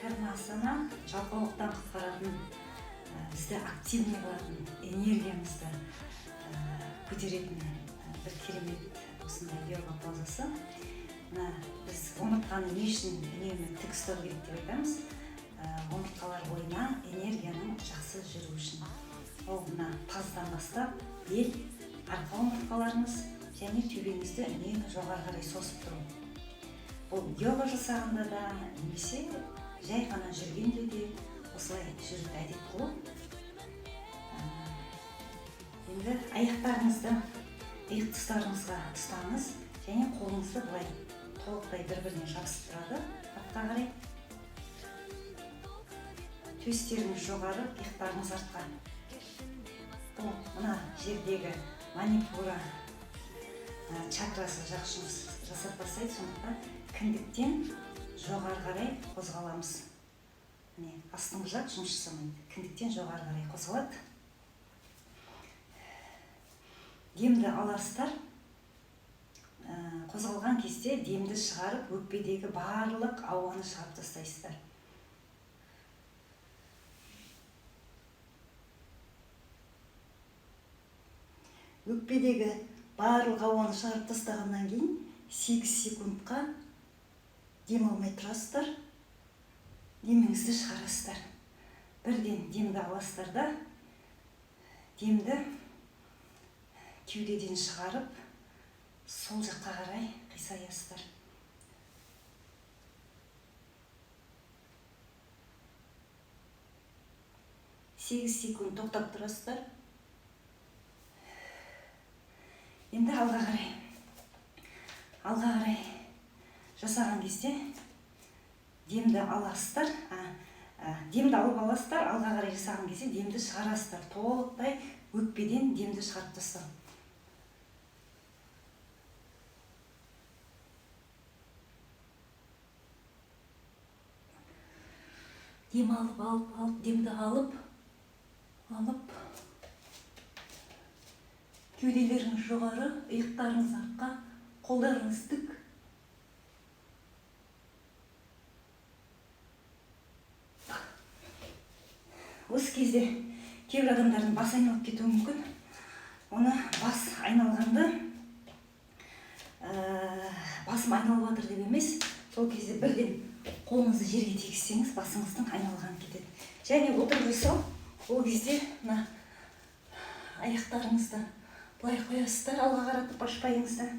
Кармасына жалқаулықтан құтқаратын, бізді активный қылатын, энергиямызды көтеретін бір керемет осындай йога позасы. Біз омыртқаны не үшін үнемі тік ұстау керек деп айтамыз. Омыртқалар бойына энергияның жақсы жүру үшін. Ол мына таздан бастап бел, арқа омыртқаларыңыз және төбеңізді үнемі жоғары қарай сосып тұру. Бұл йога жасағанда да, немесе жай ғана жүргенде де осылай жүруді әдет қылу. Енді аяқтарыңызды иық тұстарыңызға ұстаңыз және қолыңызды былай толықтай бір-біріне жабысып тұрады артқа қарай. Төстеріңіз жоғары, иықтарыңыз артқа. Бұл мына жердегі манипура чакрасы жақсы жұмыс жасап бастайды, сондықтан кіндіктен жоғары қарай қозғаламыз. Астыңғы жақ жұмыс жасамайды, кіндіктен жоғары қарай қозғалады. Демді аласыздар. Қозғалған кезде демді шығарып, өкпедегі барлық ауаны шығарып тастайсыздар. Өкпедегі барлық ауаны шығарып тастағаннан кейін 8 секундқа дем алмай тұрасыздар. Деміңізді шығарасыздар. Бірден демді аласыздар да, демді кеудеден шығарып, сол жаққа қарай қисаясыздар. 8 секунд тоқтап тұрасыздар. Енді алға қарай жасаған кезде демді аласыздар. Демді алып аласыздар, алға қарай жасаған кезде демді шығарасыздар. Толықтай өкпеден демді шығарып тастау. Дем алып, демді алып, кеуделеріңіз жоғары, иықтарыңыз артқа, қолдарыңыз тік. Осы кезде кейбір адамдардың бас айналып кетуі мүмкін. Оны бас айналғанды басым айналып жатыр деп емес, сол кезде бірден қолыңызды жерге тигізсеңіз, басыңыздың айналған кетеді. Және отырып жасау, ол кезде аяқтарыңызды былай қоясыздар, алға қаратып ашпайыңыздар.